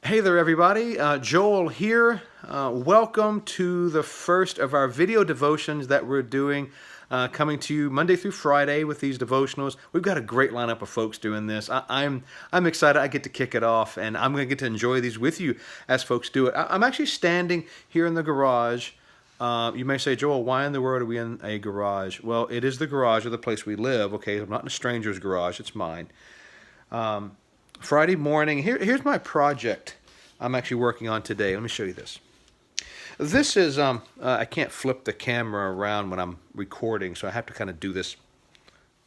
Hey there, everybody. Joel here. Welcome to the first of our video devotions that we're doing, coming to you Monday through Friday with these devotionals. We've got a great lineup of folks doing this. I'm excited. I get to kick it off, and I'm going to get to enjoy these with you as folks do it. I'm actually standing here in the garage. You may say, Joel, why in the world are we in a garage? Well, it is the garage of the place we live. Okay, I'm not in a stranger's garage. It's mine. Friday morning. Here's my project I'm actually working on today. Let me show you this. This is, I can't flip the camera around when I'm recording, so I have to kind of do this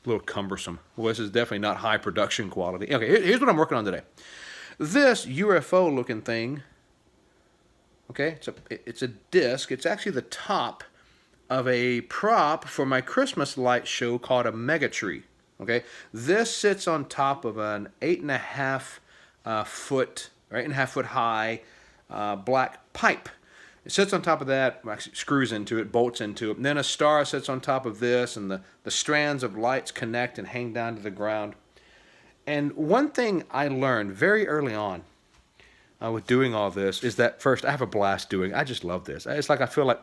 a little cumbersome. Well, this is definitely not high production quality. Okay, here's what I'm working on today. This UFO looking thing, okay, it's a disc. It's actually the top of a prop for my Christmas light show called a mega tree. Okay, this sits on top of an 8.5 foot, or 8.5 foot high black pipe. It sits on top of that, actually screws into it, bolts into it, and then a star sits on top of this, and the strands of lights connect and hang down to the ground. And one thing I learned very early on with doing all this is that, first, I have a blast doing it. I just love this. It's like I feel like,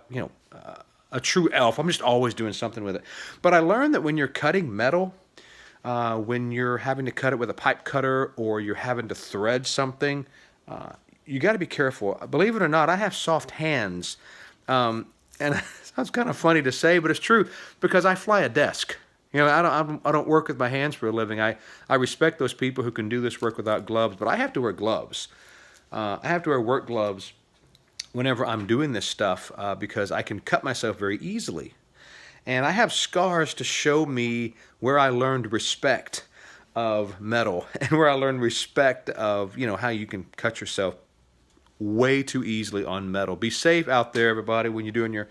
a true elf. I'm just always doing something with it. But I learned that when you're cutting metal, when you're having to cut it with a pipe cutter or you're having to thread something, you got to be careful. Believe it or not, I have soft hands. And it sounds kind of funny to say, but it's true because I fly a desk. I don't work with my hands for a living. I respect those people who can do this work without gloves, but I have to wear gloves. I have to wear work gloves whenever I'm doing this stuff because I can cut myself very easily. And I have scars to show me where I learned respect of metal and where I learned respect of, how you can cut yourself way too easily on metal. Be safe out there, everybody, when you're doing your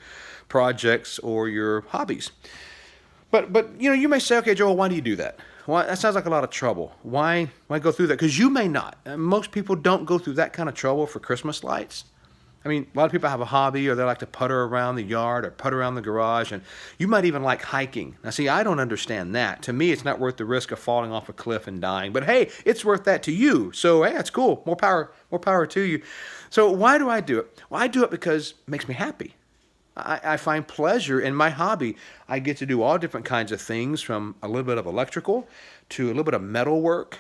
projects or your hobbies. But you may say, okay, Joel, why do you do that? Why, that sounds like a lot of trouble. Why go through that? Because you may not. Most people don't go through that kind of trouble for Christmas lights. I mean, a lot of people have a hobby, or they like to putter around the yard or putter around the garage, and you might even like hiking. Now, see, I don't understand that. To me, it's not worth the risk of falling off a cliff and dying. But hey, it's worth that to you. So, hey, that's cool. More power to you. So, why do I do it? Well, I do it because it makes me happy. I find pleasure in my hobby. I get to do all different kinds of things, from a little bit of electrical to a little bit of metal work.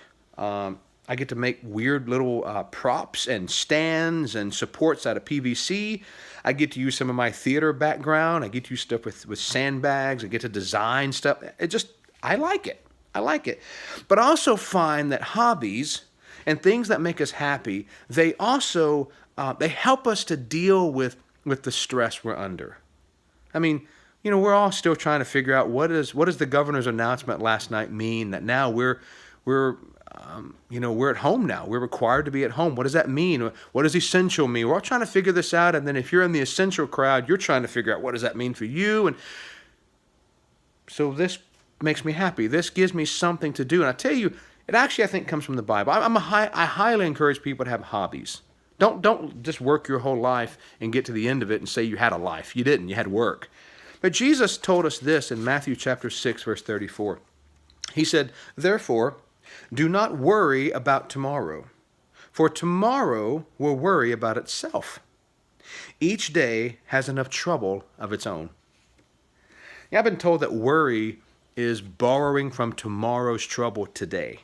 I get to make weird little props and stands and supports out of PVC. I get to use some of my theater background. I get to use stuff with sandbags. I get to design stuff. I like it. I like it. But I also find that hobbies and things that make us happy, they also they help us to deal with the stress we're under. I mean, we're all still trying to figure out what does the governor's announcement last night mean, that now we're at home now. We're required to be at home. What does that mean? What does essential mean? We're all trying to figure this out. And then if you're in the essential crowd, you're trying to figure out what does that mean for you. And so this makes me happy. This gives me something to do. And I tell you, it actually, I think, comes from the Bible. I highly encourage people to have hobbies. Don't just work your whole life and get to the end of it and say you had a life. You didn't. You had work. But Jesus told us this in Matthew chapter 6, verse 34. He said, "Therefore, do not worry about tomorrow, for tomorrow will worry about itself. Each day has enough trouble of its own." Yeah, I've been told that worry is borrowing from tomorrow's trouble today.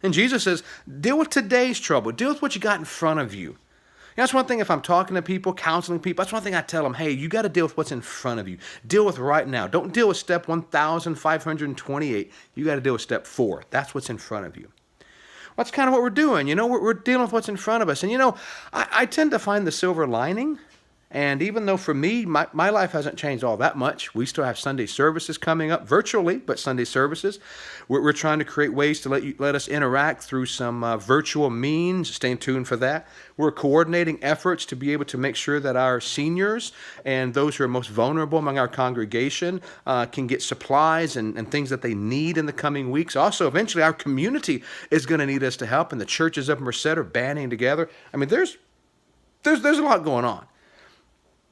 And Jesus says, deal with today's trouble. Deal with what you got in front of you. That's one thing. If I'm talking to people, counseling people, that's one thing I tell them. Hey, you got to deal with what's in front of you. Deal with right now. Don't deal with step 1,528. You got to deal with step 4. That's what's in front of you. That's kind of what we're doing. We're dealing with what's in front of us. And I tend to find the silver lining. And even though for me, my life hasn't changed all that much, we still have Sunday services coming up, virtually, but Sunday services. We're trying to create ways to let us interact through some virtual means. Stay tuned for that. We're coordinating efforts to be able to make sure that our seniors and those who are most vulnerable among our congregation can get supplies and things that they need in the coming weeks. Also, eventually, our community is going to need us to help, and the churches of Merced are banding together. I mean, there's a lot going on.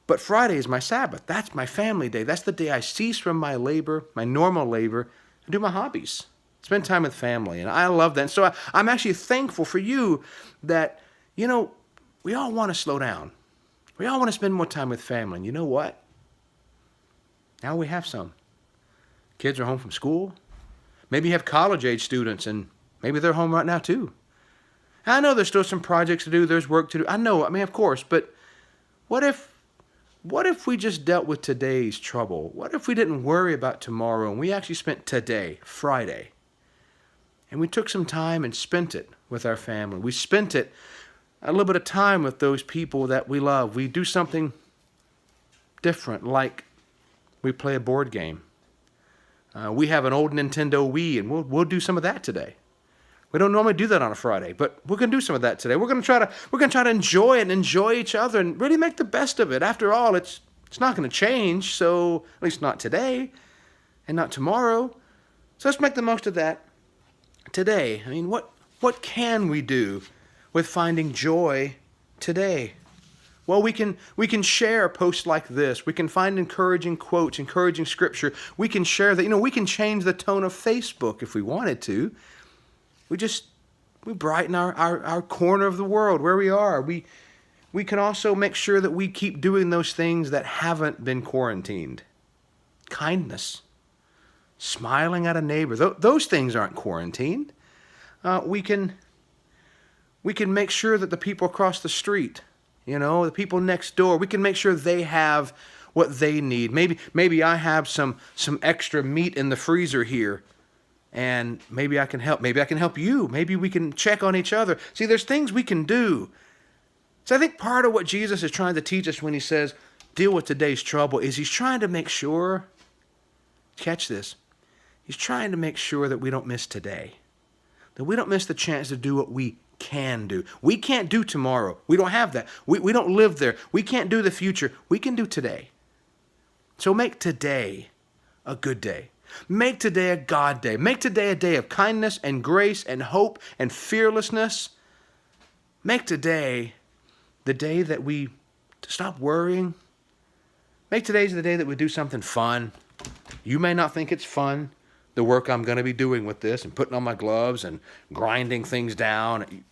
But Friday is my Sabbath. That's my family day. That's the day I cease from my labor, my normal labor, and do my hobbies. Spend time with family. And I love that. And so I'm actually thankful for you that You know, we all want to slow down. We all want to spend more time with family. And you know what? Now we have some. Kids are home from school. Maybe you have college-age students, and maybe they're home right now too. I know there's still some projects to do. There's work to do. I know, of course, but what if we just dealt with today's trouble? What if we didn't worry about tomorrow and we actually spent today, Friday, and we took some time and spent it with our family? We spent it a little bit of time with those people that we love. We do something different, like we play a board game. We have an old Nintendo Wii, and we'll do some of that today. We don't normally do that on a Friday, but we're going to do some of that today. We're going to try to enjoy it and enjoy each other and really make the best of it. After all, it's not going to change, so at least not today and not tomorrow. So let's make the most of that today. What can we do with finding joy today? Well, we can share posts like this. We can find encouraging quotes, encouraging scripture. We can share that. We can change the tone of Facebook if we wanted to. We brighten our corner of the world where we are. We can also make sure that we keep doing those things that haven't been quarantined. Kindness, smiling at a neighbor. Those things aren't quarantined. We can make sure that the people across the street, the people next door, we can make sure they have what they need. Maybe I have some extra meat in the freezer here, and maybe I can help. Maybe I can help you. Maybe we can check on each other. See, there's things we can do. So I think part of what Jesus is trying to teach us when he says, deal with today's trouble, is he's trying to make sure, catch this, he's trying to make sure that we don't miss today, that we don't miss the chance to do what we can do. We can't do tomorrow. We don't have that. We don't live there. We can't do the future. We can do today. So make today a good day. Make today a God day. Make today a day of kindness and grace and hope and fearlessness. Make today the day that we stop worrying. Make today the day that we do something fun. You may not think it's fun, the work I'm going to be doing with this and putting on my gloves and grinding things down.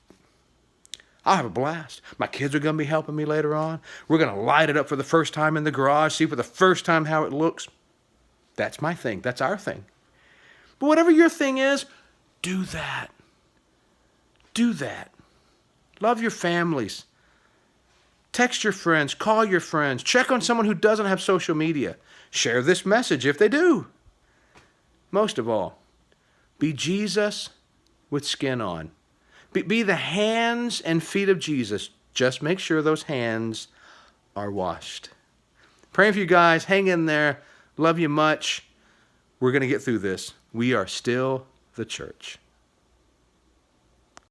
I'll have a blast. My kids are going to be helping me later on. We're going to light it up for the first time in the garage, see for the first time how it looks. That's my thing. That's our thing. But whatever your thing is, do that. Do that. Love your families. Text your friends. Call your friends. Check on someone who doesn't have social media. Share this message if they do. Most of all, be Jesus with skin on. Be the hands and feet of Jesus. Just make sure those hands are washed. Praying for you guys. Hang in there. Love you much. We're going to get through this. We are still the church.